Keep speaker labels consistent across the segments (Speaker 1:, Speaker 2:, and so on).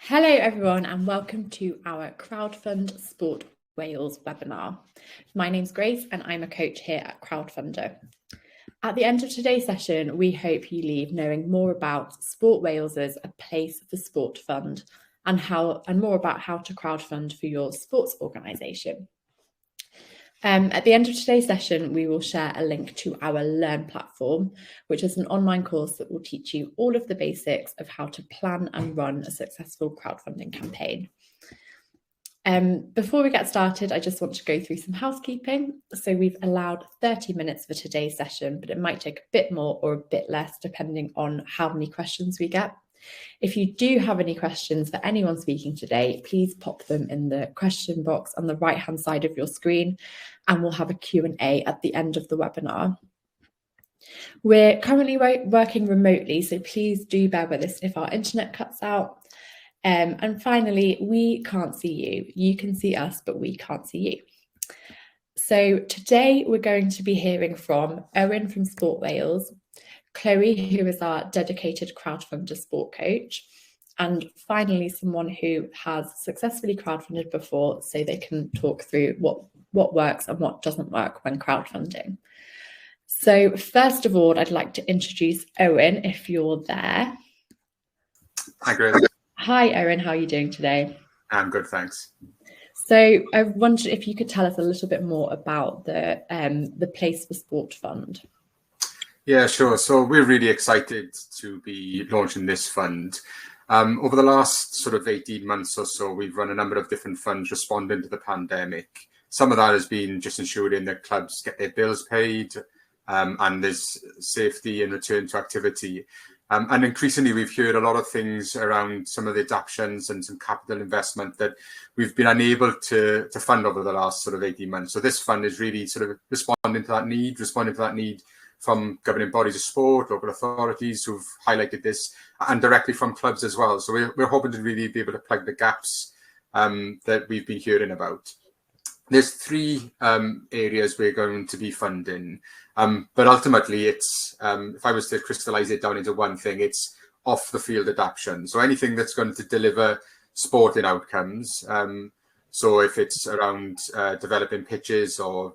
Speaker 1: Hello everyone and welcome to our Crowdfund Sport Wales webinar. My name's Grace and I'm a coach here at Crowdfunder. At the end of today's session, we hope you leave knowing more about Sport Wales as a place for sport fund and more about how to crowdfund for your sports organisation. At the end of today's session, we will share a link to our Learn platform, which is an online course that will teach you all of the basics of how to plan and run a successful crowdfunding campaign. Before we get started, I just want to go through some housekeeping. So we've allowed 30 minutes for today's session, but it might take a bit more or a bit less depending on how many questions we get. If you do have any questions for anyone speaking today, please pop them in the question box on the right-hand side of your screen, and we'll have a Q&A at the end of the webinar. We're currently working remotely, so please do bear with us if our internet cuts out. And finally, we can't see you. You can see us, but we can't see you. So today we're going to be hearing from Owen from Sport Wales, Chloe, who is our dedicated crowdfunder sport coach, and finally someone who has successfully crowdfunded before, so they can talk through what works and what doesn't work when crowdfunding. So first of all, I'd like to introduce Owen, if you're there.
Speaker 2: Hi, Grace.
Speaker 1: Hi, Owen. How are you doing today?
Speaker 2: I'm good, thanks.
Speaker 1: So I wondered if you could tell us a little bit more about the Place for Sport Fund.
Speaker 2: Yeah, sure. So we're really excited to be launching this fund. Over the last sort of 18 months or so, we've run a number of different funds responding to the pandemic. Some of that has been just ensuring that clubs get their bills paid and there's safety and return to activity. And increasingly, we've heard a lot of things around some of the adaptations and some capital investment that we've been unable to fund over the last sort of 18 months. So this fund is really sort of responding to that need from governing bodies of sport, local authorities who've highlighted this, and directly from clubs as well. So we're hoping to really be able to plug the gaps that we've been hearing about. There's three areas we're going to be funding, but ultimately it's, if I was to crystallize it down into one thing, it's off the field adaptation. So anything that's going to deliver sporting outcomes. So if it's around developing pitches or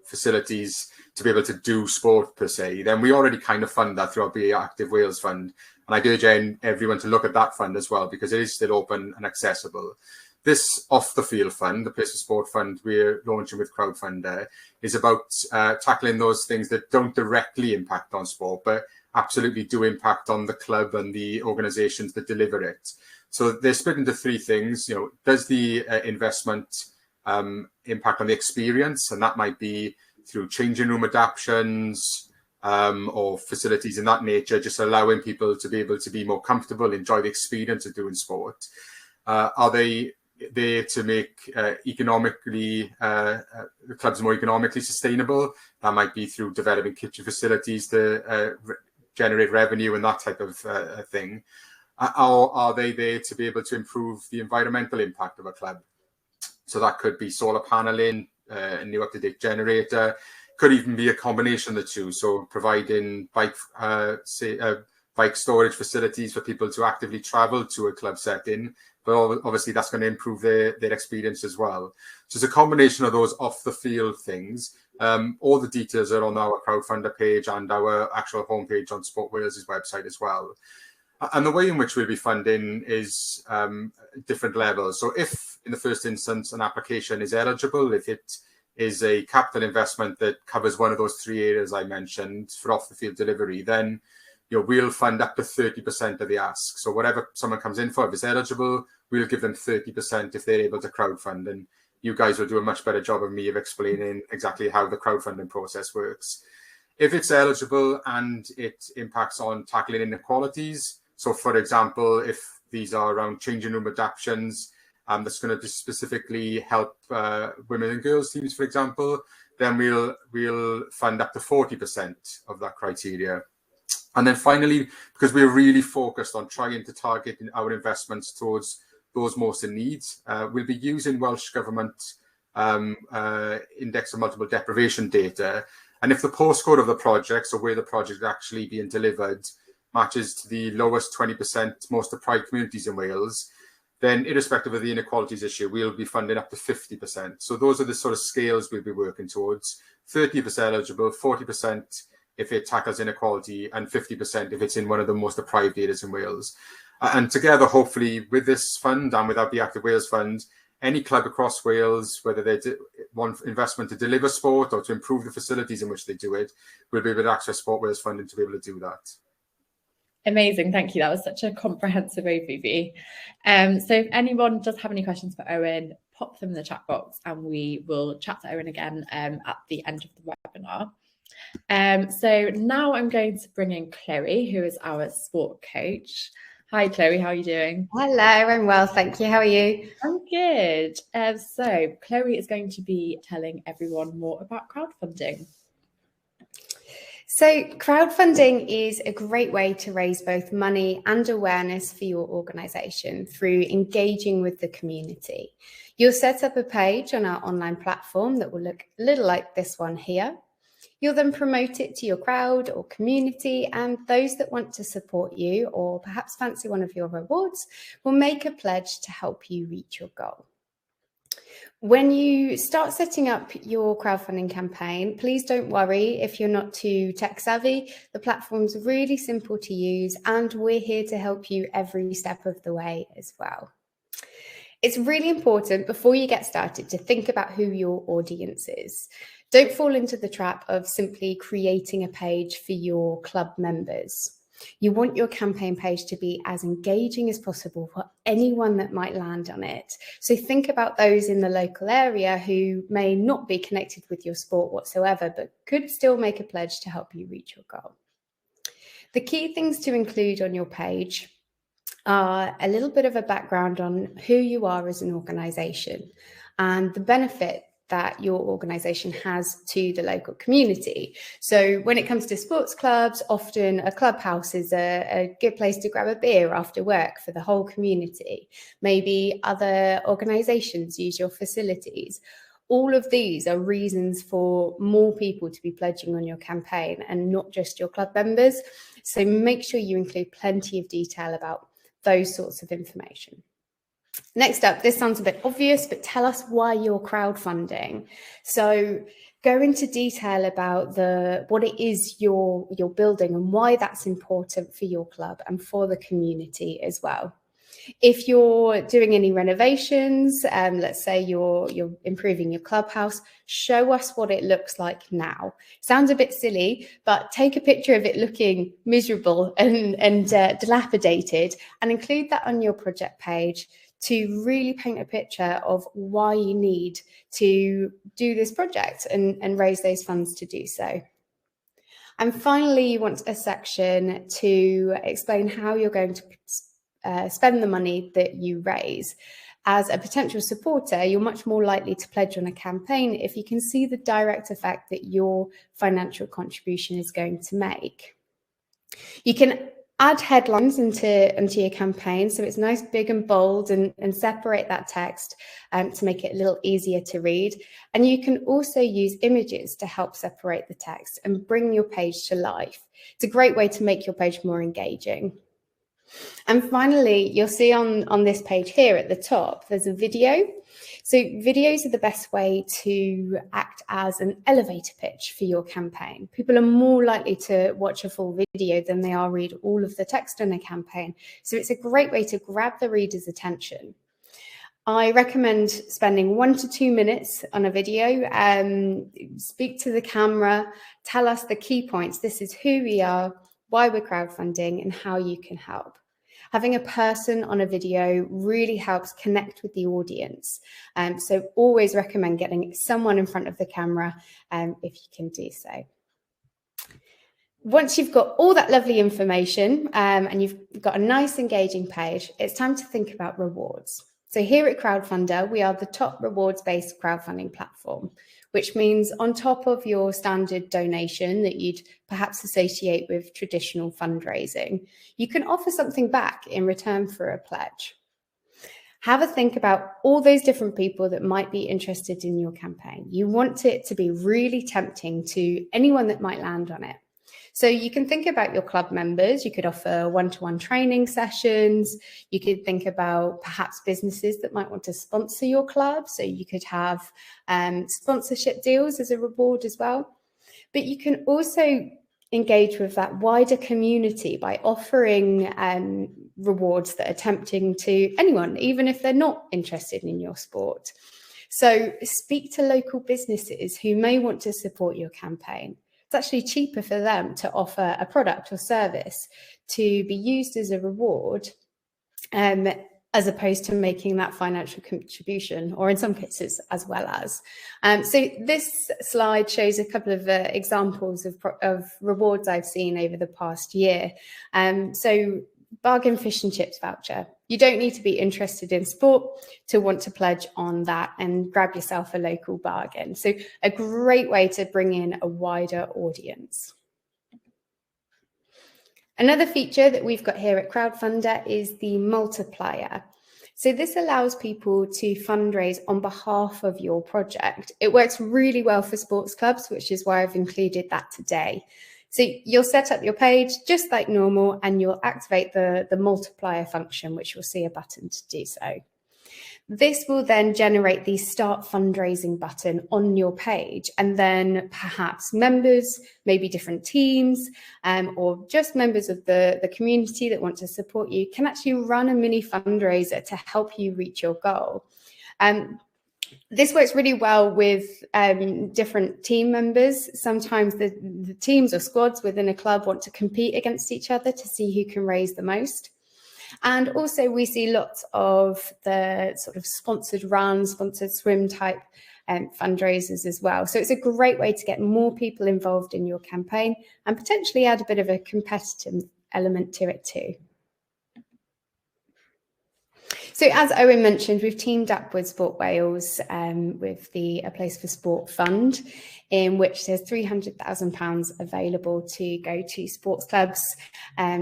Speaker 2: facilities to be able to do sport per se, then we already kind of fund that through our Be Active Wales Fund. And I'd urge everyone to look at that fund as well, because it is still open and accessible. This off the field fund, the Place for Sport Fund we're launching with Crowdfunder, is about tackling those things that don't directly impact on sport, but absolutely do impact on the club and the organizations that deliver it. So they're split into three things. You know, does the investment impact on the experience? And that might be through changing room adaptations or facilities in that nature, just allowing people to be able to be more comfortable, enjoy the experience of doing sport. Are they there to make the clubs more economically sustainable? That might be through developing kitchen facilities to generate revenue and that type of thing. Or are they there to be able to improve the environmental impact of a club? So that could be solar paneling, a new up-to-date generator, could even be a combination of the two. So providing bike storage facilities for people to actively travel to a club setting, but obviously that's going to improve their experience as well. So it's a combination of those off-the-field things. All the details are on our Crowdfunder page and our actual homepage on Sport Wales' website as well. And the way in which we'll be funding is different levels. So if, in the first instance, an application is eligible, if it is a capital investment that covers one of those three areas I mentioned for off-the-field delivery, then we'll fund up to 30% of the ask. So whatever someone comes in for, if it's eligible, we'll give them 30% if they're able to crowdfund. And you guys will do a much better job of me of explaining exactly how the crowdfunding process works. If it's eligible and it impacts on tackling inequalities, so for example, if these are around changing room adaptations, that's going to specifically help women and girls teams, for example, then we'll fund up to 40% of that criteria. And then finally, because we're really focused on trying to target our investments towards those most in need, we'll be using Welsh Government Index of Multiple Deprivation data. And if the postcode of the project, so where the project is actually being delivered, matches to the lowest 20% most deprived communities in Wales, then irrespective of the inequalities issue, we'll be funding up to 50%. So those are the sort of scales we'll be working towards. 30% eligible, 40% if it tackles inequality, and 50% if it's in one of the most deprived areas in Wales. And together, hopefully, with this fund and with our Be Active Wales Fund, any club across Wales, whether they want investment to deliver sport or to improve the facilities in which they do it, will be able to access Sport Wales funding to be able to do that.
Speaker 1: Amazing, thank you. That was such a comprehensive overview. So if anyone does have any questions for Owen, pop them in the chat box and we will chat to Owen again at the end of the webinar. So now I'm going to bring in Chloe, who is our sport coach. Hi Chloe, how are you doing?
Speaker 3: Hello, I'm well, thank you. How are you?
Speaker 1: I'm good. So Chloe is going to be telling everyone more about crowdfunding.
Speaker 3: So crowdfunding is a great way to raise both money and awareness for your organisation through engaging with the community. You'll set up a page on our online platform that will look a little like this one here. You'll then promote it to your crowd or community, and those that want to support you or perhaps fancy one of your rewards will make a pledge to help you reach your goal. When you start setting up your crowdfunding campaign, please don't worry if you're not too tech savvy. The platform's really simple to use and we're here to help you every step of the way as well. It's really important before you get started to think about who your audience is. Don't fall into the trap of simply creating a page for your club members. You want your campaign page to be as engaging as possible for anyone that might land on it. So think about those in the local area who may not be connected with your sport whatsoever, but could still make a pledge to help you reach your goal. The key things to include on your page are a little bit of a background on who you are as an organisation and the benefit that your organisation has to the local community. So when it comes to sports clubs, often a clubhouse is a good place to grab a beer after work for the whole community. Maybe other organisations use your facilities. All of these are reasons for more people to be pledging on your campaign and not just your club members. So make sure you include plenty of detail about those sorts of information. Next up, this sounds a bit obvious, but tell us why you're crowdfunding. So go into detail about what it is you're building and why that's important for your club and for the community as well. If you're doing any renovations, let's say you're improving your clubhouse, show us what it looks like now. Sounds a bit silly, but take a picture of it looking miserable and dilapidated and include that on your project page to really paint a picture of why you need to do this project and raise those funds to do so. And finally, you want a section to explain how you're going to spend the money that you raise. As a potential supporter, you're much more likely to pledge on a campaign if you can see the direct effect that your financial contribution is going to make. You can add headlines into your campaign, so it's nice, big and bold, and separate that text to make it a little easier to read. And you can also use images to help separate the text and bring your page to life. It's a great way to make your page more engaging. And finally, you'll see on this page here at the top, there's a video. So videos are the best way to act as an elevator pitch for your campaign. People are more likely to watch a full video than they are read all of the text on a campaign. So it's a great way to grab the reader's attention. I recommend spending 1 to 2 minutes on a video, speak to the camera, tell us the key points. This is who we are, why we're crowdfunding, and how you can help. Having a person on a video really helps connect with the audience. So always recommend getting someone in front of the camera if you can do so. Once you've got all that lovely information and you've got a nice engaging page, it's time to think about rewards. So here at Crowdfunder, we are the top rewards-based crowdfunding platform, which means on top of your standard donation that you'd perhaps associate with traditional fundraising, you can offer something back in return for a pledge. Have a think about all those different people that might be interested in your campaign. You want it to be really tempting to anyone that might land on it. So you can think about your club members. You could offer one-to-one training sessions. You could think about perhaps businesses that might want to sponsor your club. So you could have sponsorship deals as a reward as well. But you can also engage with that wider community by offering rewards that are tempting to anyone, even if they're not interested in your sport. So speak to local businesses who may want to support your campaign. It's actually cheaper for them to offer a product or service to be used as a reward as opposed to making that financial contribution, or in some cases as well as. So this slide shows a couple of examples of rewards I've seen over the past year. So bargain fish and chips voucher. You don't need to be interested in sport to want to pledge on that and grab yourself a local bargain. So a great way to bring in a wider audience. Another feature that we've got here at Crowdfunder is the multiplier. So this allows people to fundraise on behalf of your project. It works really well for sports clubs, which is why I've included that today. So you'll set up your page just like normal, and you'll activate the multiplier function, which you'll see a button to do so. This will then generate the start fundraising button on your page, and then perhaps members, maybe different teams, or just members of the community that want to support you can actually run a mini fundraiser to help you reach your goal. This works really well with different team members. Sometimes the teams or squads within a club want to compete against each other to see who can raise the most. And also we see lots of the sort of sponsored run, sponsored swim type fundraisers as well. So it's a great way to get more people involved in your campaign and potentially add a bit of a competitive element to it too. So as Owen mentioned, we've teamed up with Sport Wales with the A Place for Sport Fund, in which there's £300,000 available to go to sports clubs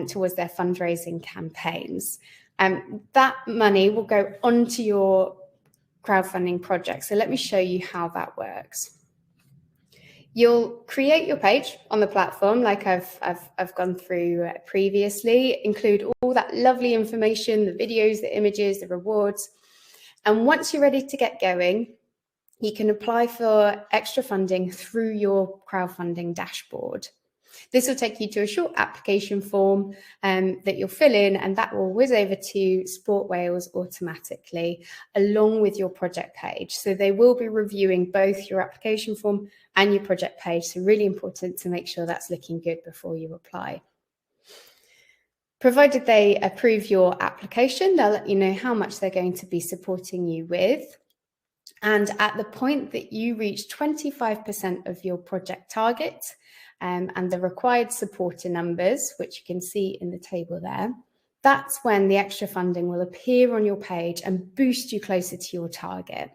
Speaker 3: towards their fundraising campaigns. That money will go onto your crowdfunding project. So let me show you how that works. You'll create your page on the platform like I've gone through previously, include all that lovely information, the videos, the images, the rewards. And once you're ready to get going, you can apply for extra funding through your crowdfunding dashboard. This will take you to a short application form that you'll fill in, and that will whiz over to Sport Wales automatically along with your project page. So they will be reviewing both your application form and your project page. So really important to make sure that's looking good before you apply. Provided they approve your application, they'll let you know how much they're going to be supporting you with. And at the point that you reach 25% of your project target, and the required supporter numbers, which you can see in the table there, that's when the extra funding will appear on your page and boost you closer to your target.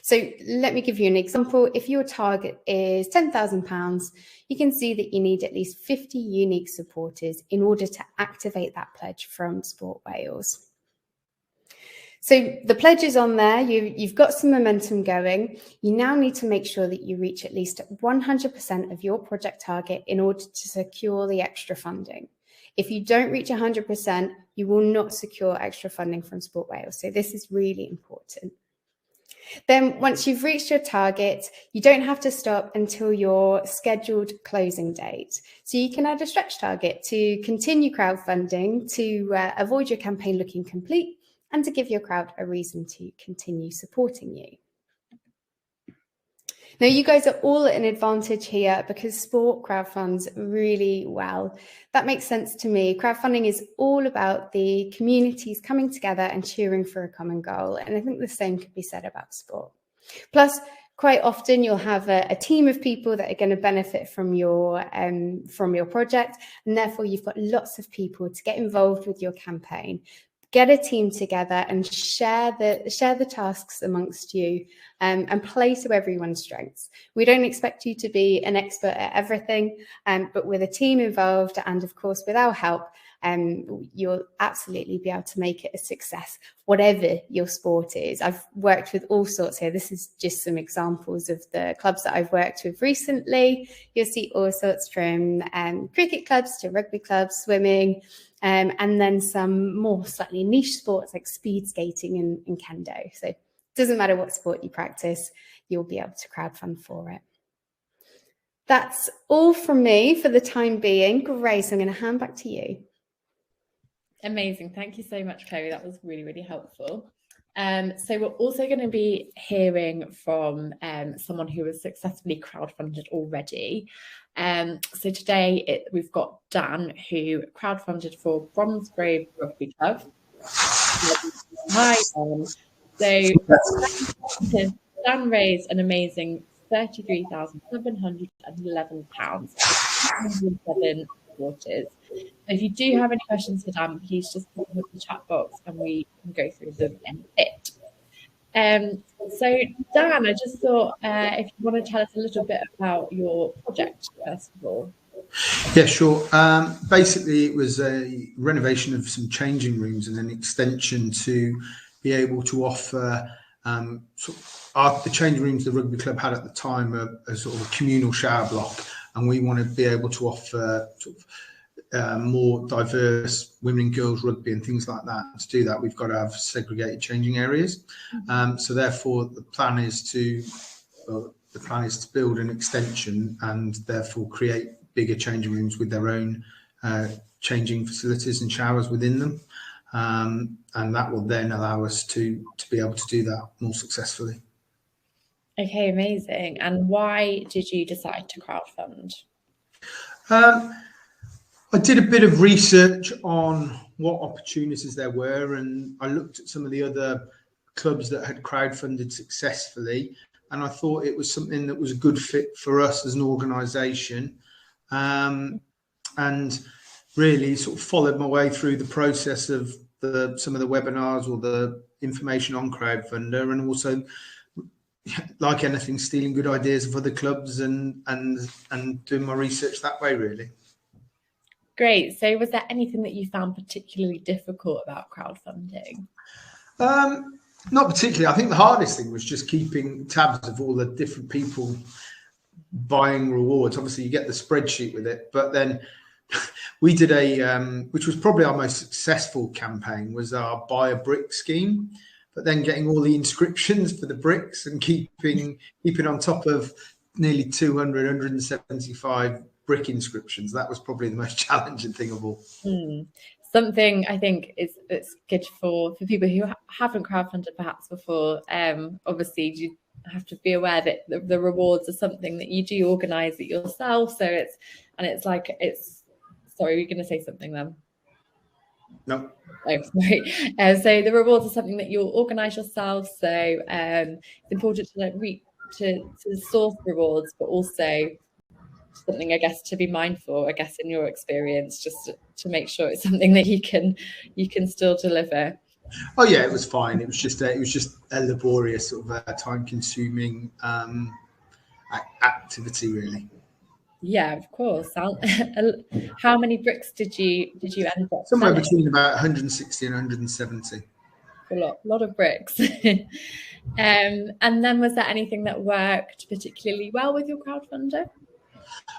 Speaker 3: So let me give you an example. If your target is £10,000, you can see that you need at least 50 unique supporters in order to activate that pledge from Sport Wales. So the pledge is on there, you've got some momentum going. You now need to make sure that you reach at least 100% of your project target in order to secure the extra funding. If you don't reach 100%, you will not secure extra funding from Sport Wales. So this is really important. Then once you've reached your target, you don't have to stop until your scheduled closing date. So you can add a stretch target to continue crowdfunding, to avoid your campaign looking complete, and to give your crowd a reason to continue supporting you. Now, you guys are all at an advantage here because sport crowdfunds really well. That makes sense to me. Crowdfunding is all about the communities coming together and cheering for a common goal. And I think the same could be said about sport. Plus, quite often you'll have a team of people that are going to benefit from your project. And therefore, you've got lots of people to get involved with your campaign. get a team together and share the tasks amongst you, and play to everyone's strengths. We don't expect you to be an expert at everything, but with a team involved and of course with our help, you'll absolutely be able to make it a success, whatever your sport is. I've worked with all sorts here. This is just some examples of the clubs that I've worked with recently. You'll see all sorts from cricket clubs to rugby clubs, swimming, and then some more slightly niche sports like speed skating and kendo. So it doesn't matter what sport you practice, you'll be able to crowdfund for it. That's all from me for the time being. Grace, I'm going to hand back to you.
Speaker 1: Amazing. Thank you so much, Chloe. That was really, really helpful. So we're also going to be hearing from someone who has successfully crowdfunded already. So today we've got Dan, who crowdfunded for Bromsgrove Rugby Club. Hi, Dan. So Dan raised an amazing £33,711. 107 supporters. So if you do have any questions for Dan, please just put them in the chat box and we can go through them in a bit. So Dan, I just thought if you want to tell us a little bit about your project, first of all.
Speaker 4: Yeah, sure. Basically, it was a renovation of some changing rooms and an extension to be able to offer the changing rooms the rugby club had at the time a sort of a communal shower block, and we want to be able to offer more diverse women and girls rugby and things like that. To do that, we've got to have segregated changing areas. So therefore, the plan is to build an extension and therefore create bigger changing rooms with their own changing facilities and showers within them, and that will then allow us to be able to do that more successfully.
Speaker 1: Okay, amazing. And why did you decide to crowdfund?
Speaker 4: I did a bit of research on what opportunities there were, and I looked at some of the other clubs that had crowdfunded successfully, and I thought it was something that was a good fit for us as an organisation, and really sort of followed my way through the process of some of the webinars or the information on Crowdfunder, and also, like anything, stealing good ideas of other clubs and doing my research that way, really.
Speaker 1: Great. So was there anything that you found particularly difficult about crowdfunding?
Speaker 4: Not particularly. I think the hardest thing was just keeping tabs of all the different people buying rewards. Obviously, you get the spreadsheet with it, but then we did which was probably our most successful campaign, was our buy a brick scheme. But then getting all the inscriptions for the bricks and keeping on top of nearly 175 brick inscriptions, that was probably the most challenging thing of all.
Speaker 1: Something I think it's good for people who haven't crowdfunded perhaps before. Obviously, you have to be aware that the rewards are something that you do organise it yourself. So sorry, were you going to say something then?
Speaker 4: No.
Speaker 1: Oh, sorry. So the rewards are something that you'll organise yourself. So it's important to source rewards, but also something, I guess, to be mindful, I guess, in your experience, just to make sure it's something that you can still deliver.
Speaker 4: Oh yeah, it was fine. It was just a laborious sort of time-consuming activity, really.
Speaker 1: Yeah, of course. How many bricks did you end up?
Speaker 4: Somewhere between about 160 and 170.
Speaker 1: A lot of bricks. And then was there anything that worked particularly well with your crowdfunder?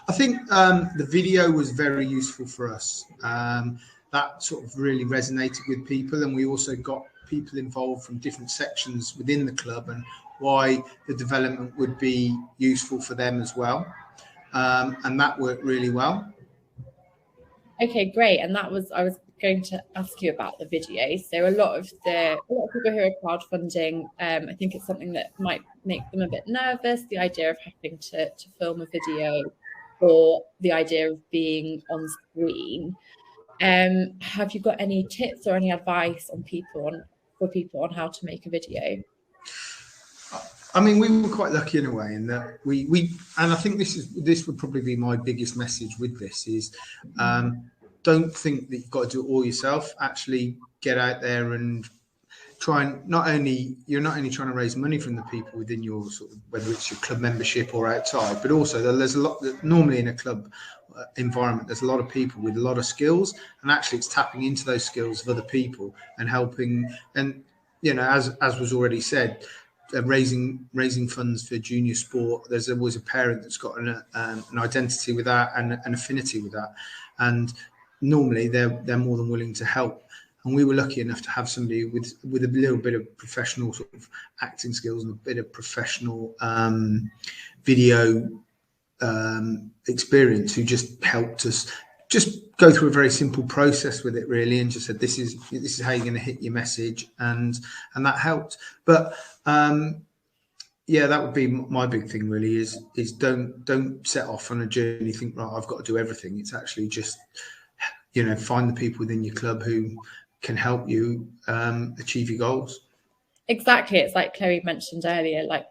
Speaker 4: I think the video was very useful for us. That sort of really resonated with people, and we also got people involved from different sections within the club and why the development would be useful for them as well. And that worked really well.
Speaker 1: Okay, great. And I was going to ask you about the video. So a lot of people who are crowdfunding, I think it's something that might make them a bit nervous, the idea of having to film a video or the idea of being on screen. Have you got any tips or any advice for people on how to make a video?
Speaker 4: I mean, we were quite lucky in a way in that we and I think this would probably be my biggest message with this is don't think that you've got to do it all yourself. Actually, get out there and try and you're not only trying to raise money from the people within your sort of, whether it's your club membership or outside, but also there's a lot that normally in a club environment, there's a lot of people with a lot of skills, and actually it's tapping into those skills of other people and helping. And as was already said, raising funds for junior sport, there's always a parent that's got an identity with that and an affinity with that, and normally they're more than willing to help. And we were lucky enough to have somebody with a little bit of professional sort of acting skills and a bit of professional video experience, who just helped us just go through a very simple process with it, really, and just said, this is how you're going to hit your message, and that helped. But that would be my big thing, really, is don't set off on a journey, think, right, I've got to do everything. It's actually just, find the people within your club who can help you achieve your goals.
Speaker 1: Exactly. It's like Chloe mentioned earlier, like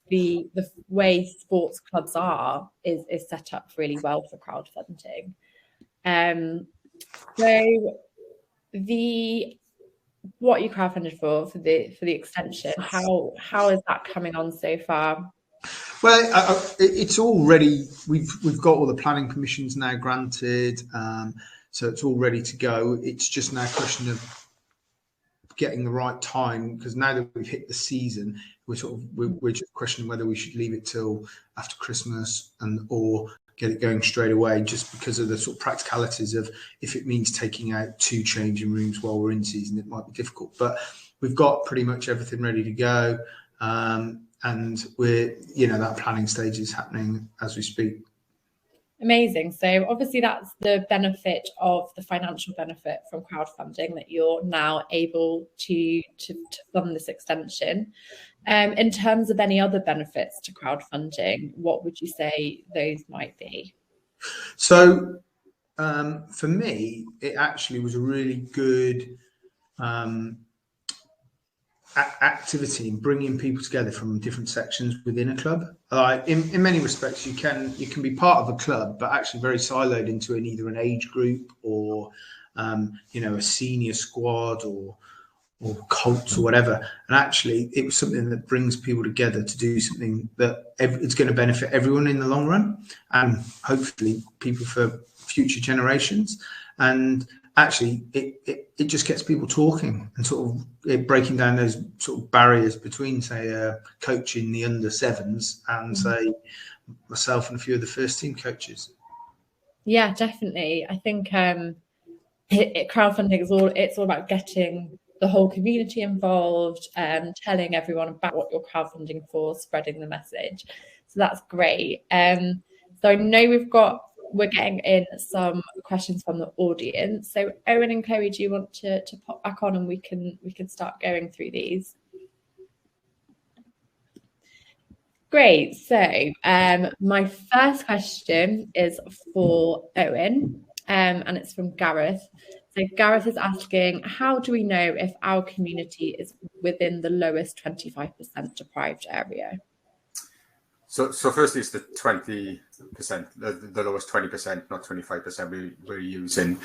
Speaker 1: the way sports clubs are is set up really well for crowdfunding. So what you crowdfunded for the extension, how is that coming on so far?
Speaker 4: Well, it's already, we've got all the planning permissions now granted, so it's all ready to go. It's just now a question of getting the right time, because now that we've hit the season, we're just questioning whether we should leave it till after Christmas or get it going straight away, just because of the sort of practicalities of, if it means taking out 2 changing rooms while we're in season, it might be difficult. But we've got pretty much everything ready to go, and we're, that planning stage is happening as we speak.
Speaker 1: Amazing. So obviously that's the benefit of the financial benefit from crowdfunding, that you're now able to fund this extension. In terms of any other benefits to crowdfunding, what would you say those might be?
Speaker 4: So for me, it actually was a really good activity in bringing people together from different sections within a club. In many respects, you can be part of a club, but actually very siloed into either an age group or a senior squad or cults or whatever. And actually, it was something that brings people together to do something that it's going to benefit everyone in the long run, and hopefully people for future generations. And actually, it just gets people talking and sort of breaking down those sort of barriers between, say, coaching the under 7s and, say, myself and a few of the first team coaches.
Speaker 1: Yeah, definitely. I think crowdfunding it's all about getting the whole community involved, telling everyone about what you're crowdfunding for, spreading the message. So that's great. So I know we're getting in some questions from the audience. So Owen and Chloe, do you want to pop back on and we can start going through these? Great. So my first question is for Owen, and it's from Gareth. So Gareth is asking, how do we know if our community is within the lowest 25% deprived area?
Speaker 2: So firstly, it's the 20%, the lowest 20%, not 25% we're using.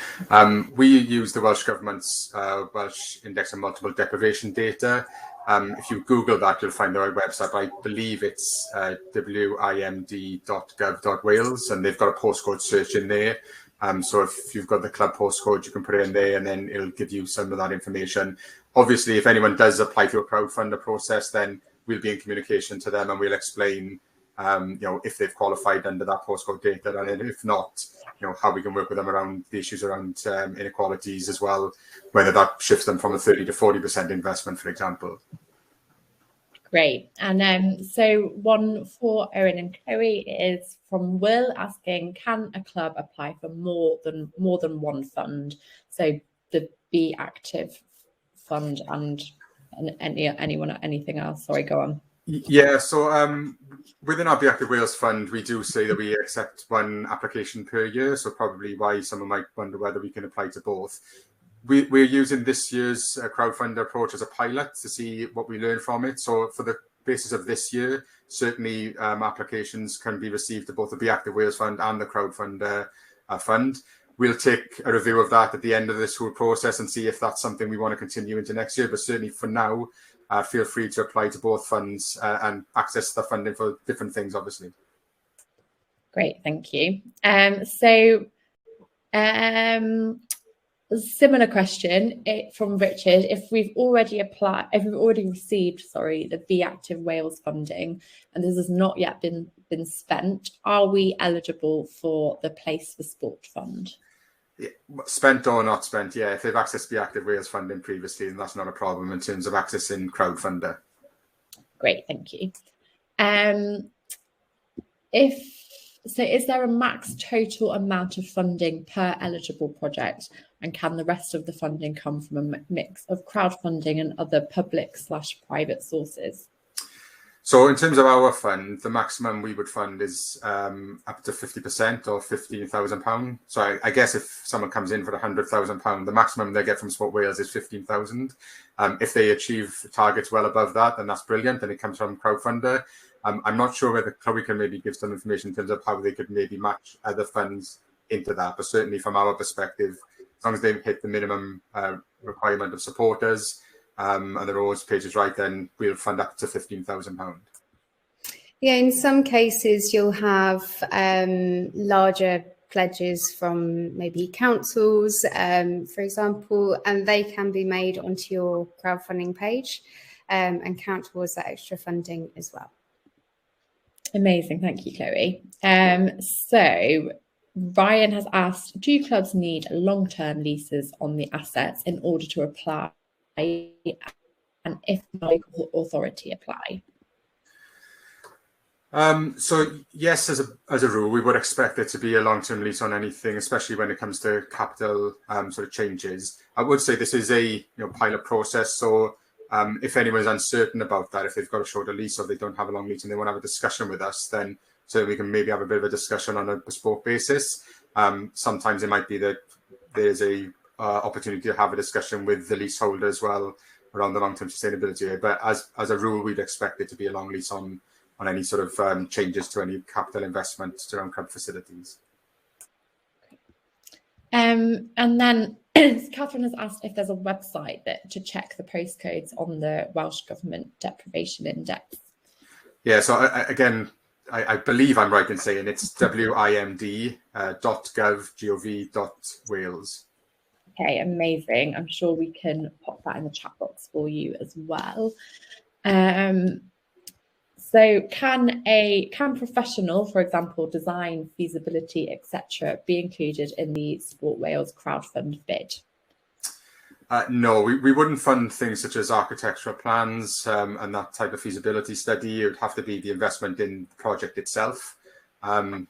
Speaker 2: We use the Welsh Government's Welsh Index of Multiple Deprivation data. If you Google that, you'll find the right website. I believe it's wimd.gov.wales, and they've got a postcode search in there. So if you've got the club postcode, you can put it in there, and then it'll give you some of that information. Obviously, if anyone does apply to a crowdfunder process, then we'll be in communication to them, and we'll explain if they've qualified under that postcode data, and if not, how we can work with them around the issues around inequalities as well, whether that shifts them from a 30 to 40% investment, for example.
Speaker 1: Great. And so one for Owen and Chloe is from Will asking, can a club apply for more than one fund? So the Be Active fund and anything else? Sorry, go on.
Speaker 2: Yeah, so within our Be Active Wales fund, we do say that we accept one application per year, so probably why someone might wonder whether we can apply to both. We're using this year's crowdfunder approach as a pilot to see what we learn from it. So for the basis of this year, certainly applications can be received to both the Be Active Wales fund and the crowdfunder fund. we'll take a review of that at the end of this whole process and see if that's something we want to continue into next year. But certainly for now, feel free to apply to both funds and access the funding for different things, obviously.
Speaker 1: Great, thank you. Similar question from Richard. If we've already received, the Be Active Wales funding, and this has not yet been spent, are we eligible for the Place for Sport fund?
Speaker 2: Yeah, spent or not spent, yeah. If they've accessed Be Active Wales funding previously, then that's not a problem in terms of accessing Crowdfunder.
Speaker 1: Great, thank you. Is there a max total amount of funding per eligible project, and can the rest of the funding come from a mix of crowdfunding and other public/private sources?
Speaker 2: So in terms of our fund, the maximum we would fund is up to 50% or £15,000. So I guess if someone comes in for £100,000, the maximum they get from Sport Wales is 15,000. If they achieve targets well above that, then that's brilliant, and it comes from Crowdfunder. I'm not sure whether Chloe can maybe give some information in terms of how they could maybe match other funds into that. But certainly from our perspective, as long as they hit the minimum requirement of supporters and the Rose page is right, then we'll fund up to £15,000.
Speaker 3: Yeah, in some cases you'll have larger pledges from maybe councils, for example, and they can be made onto your crowdfunding page and count towards that extra funding as well.
Speaker 1: Amazing, thank you, Chloe. So Ryan has asked, do clubs need long-term leases on the assets in order to apply, and if the local authority apply?
Speaker 2: So yes, as a rule, we would expect there to be a long-term lease on anything, especially when it comes to capital sort of changes. I would say this is a pilot process, so if anyone's uncertain about that, if they've got a shorter lease or they don't have a long lease and they want to have a discussion with us, then so we can maybe have a bit of a discussion on a bespoke basis. Sometimes it might be that there's a opportunity to have a discussion with the leaseholder as well around the long-term sustainability. But as a rule, we'd expect it to be a long lease on any sort of changes to any capital investment around club facilities.
Speaker 1: And then Catherine has asked if there's a website to check the postcodes on the Welsh Government Deprivation Index. Yeah, so
Speaker 2: I believe I'm right in saying it's wimd.gov.wales.
Speaker 1: Okay, amazing. I'm sure we can pop that in the chat box for you as well. So can professional, for example, design, feasibility, etc., be included in the Sport Wales crowdfund bid?
Speaker 2: No, we wouldn't fund things such as architectural plans and that type of feasibility study. It would have to be the investment in the project itself. So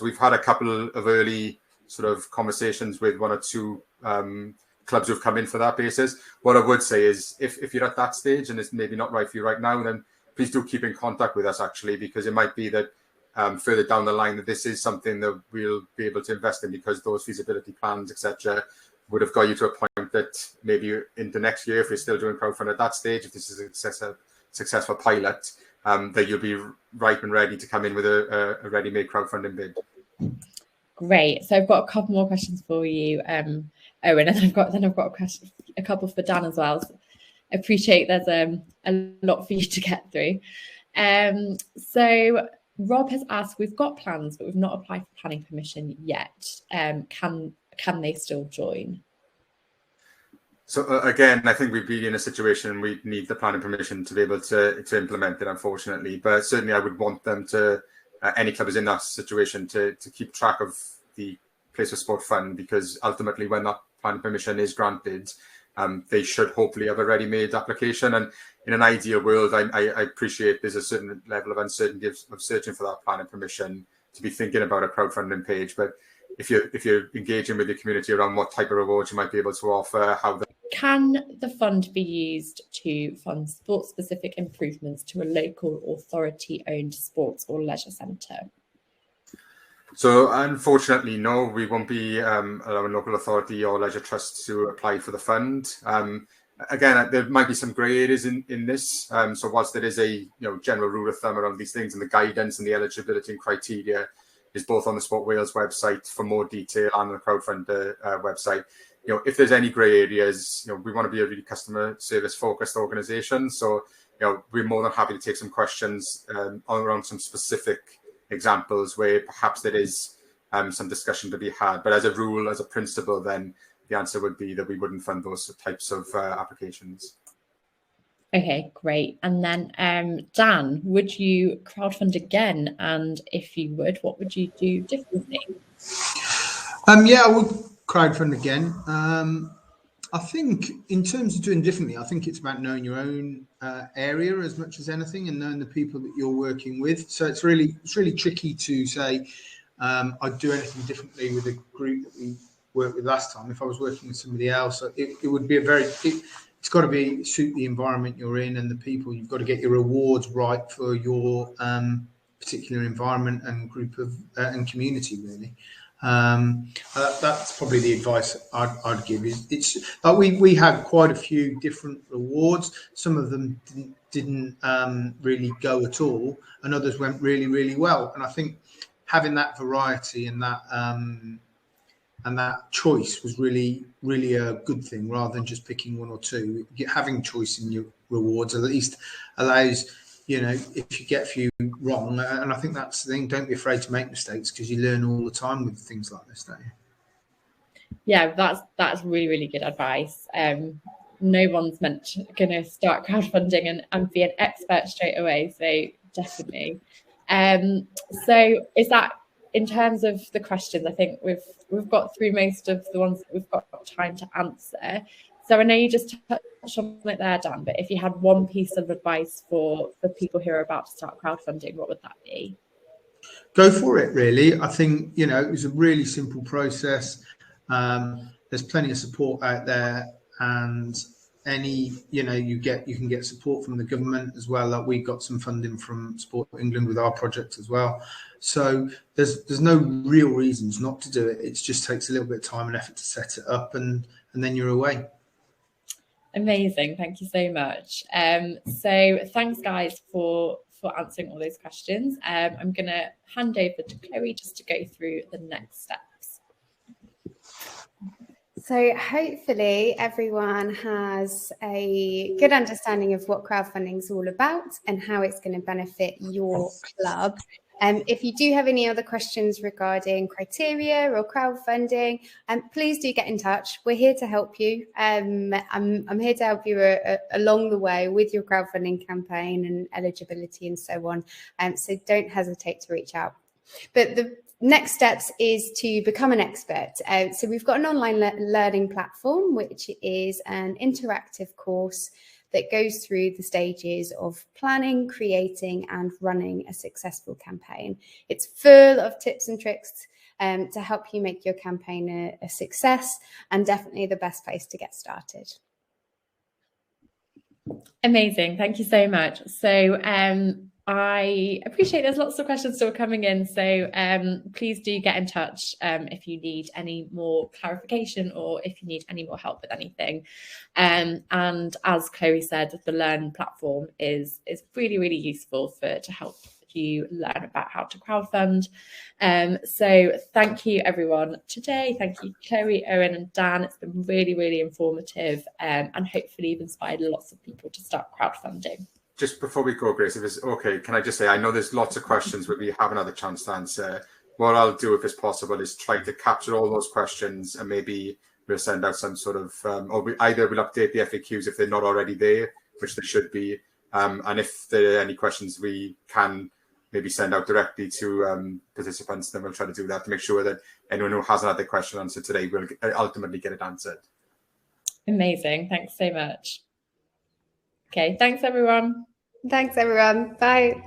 Speaker 2: we've had a couple of early sort of conversations with one or two clubs who've come in for that basis. What I would say is if you're at that stage and it's maybe not right for you right now, then please do keep in contact with us, actually, because it might be that further down the line that this is something that we'll be able to invest in, because those feasibility plans, etc., would have got you to a point that maybe into next year, if you're still doing crowdfunding at that stage, if this is a successful pilot, that you'll be ripe and ready to come in with a ready-made crowdfunding bid.
Speaker 1: Great. So I've got a couple more questions for you, Owen, and then I've got a couple for Dan as well. So I appreciate there's a lot for you to get through. So Rob has asked, we've got plans, but we've not applied for planning permission yet. Can they still join?
Speaker 2: So again, I think we'd be in a situation we'd need the planning permission to be able to implement it, unfortunately. But certainly I would want them to, any club is in that situation, to keep track of the Place for Sport fund, because ultimately when that planning permission is granted, they should hopefully have a ready-made application. And in an ideal world, I appreciate there's a certain level of uncertainty of searching for that planning permission to be thinking about a crowdfunding page. But if you're engaging with the community around what type of rewards you might be able to offer,
Speaker 1: can the fund be used to fund sport-specific improvements to a local authority-owned sports or leisure centre?
Speaker 2: So unfortunately, no, we won't be allowing local authority or leisure trusts to apply for the fund. Again, there might be some grey areas in this. So whilst there is a general rule of thumb around these things and the guidance and the eligibility and criteria, is both on the Sport Wales website for more detail and the Crowdfunder website. If there's any grey areas, we want to be a really customer service focused organisation. So, we're more than happy to take some questions around some specific examples where perhaps there is some discussion to be had. But as a rule, as a principle, then the answer would be that we wouldn't fund those types of applications.
Speaker 1: Okay, great. And then Dan, would you crowdfund again? And if you would, what would you do differently?
Speaker 4: Yeah, I would crowdfund again. I think in terms of doing differently, I think it's about knowing your own area as much as anything, and knowing the people that you're working with. So it's really tricky to say I'd do anything differently with a group that we worked with last time. If I was working with somebody else, it would be it's got to suit the environment you're in and the people. You've got to get your rewards right for your particular environment and group of and community, really. That's probably the advice I'd give. It's like we had quite a few different rewards. Some of them didn't really go at all, and others went really, really well. And I think having that variety and that choice was really, really a good thing, rather than just picking one or two. Having choice in your rewards at least allows, if you get a few wrong, and I think that's the thing, don't be afraid to make mistakes, because you learn all the time with things like this, don't you?
Speaker 1: Yeah, that's really, really good advice. No one's going to start crowdfunding and be an expert straight away, so definitely. So is that, in terms of the questions, I think we've got through most of the ones that we've got time to answer. So I know you just touched on it there, Dan, but if you had one piece of advice for people who are about to start crowdfunding, what would that be?
Speaker 4: Go for it, really. I think, it was a really simple process. There's plenty of support out there, and you can get support from the government as well. Like, we got some funding from Sport England with our project as well. So there's no real reasons not to do it. It just takes a little bit of time and effort to set it up, and then you're away.
Speaker 1: Amazing. Thank you so much. So thanks, guys, for answering all those questions. I'm going to hand over to Chloe just to go through the next steps.
Speaker 3: So hopefully everyone has a good understanding of what crowdfunding is all about and how it's going to benefit your club. If you do have any other questions regarding criteria or crowdfunding, please do get in touch. We're here to help you. I'm here to help you along the way with your crowdfunding campaign and eligibility and so on. So don't hesitate to reach out. But the next steps is to become an expert. So we've got an online learning platform, which is an interactive course that goes through the stages of planning, creating, and running a successful campaign. It's full of tips and tricks to help you make your campaign a success, and definitely the best place to get started.
Speaker 1: Amazing. Thank you so much. So I appreciate there's lots of questions still coming in. So please do get in touch if you need any more clarification or if you need any more help with anything. And as Chloe said, the Learn platform is really, really useful to help you learn about how to crowdfund. So thank you, everyone, today. Thank you, Chloe, Owen, and Dan. It's been really, really informative, and hopefully you've inspired lots of people to start crowdfunding.
Speaker 2: Just before we go, Grace, if it's okay, can I just say, I know there's lots of questions but we haven't had a chance to answer. What I'll do, if it's possible, is try to capture all those questions, and maybe we'll send out some sort of, or either we'll update the FAQs if they're not already there, which they should be. And if there are any questions we can maybe send out directly to participants, then we'll try to do that to make sure that anyone who hasn't had their question answered today will ultimately get it answered.
Speaker 1: Amazing. Thanks so much. Okay, thanks, everyone.
Speaker 3: Thanks, everyone. Bye.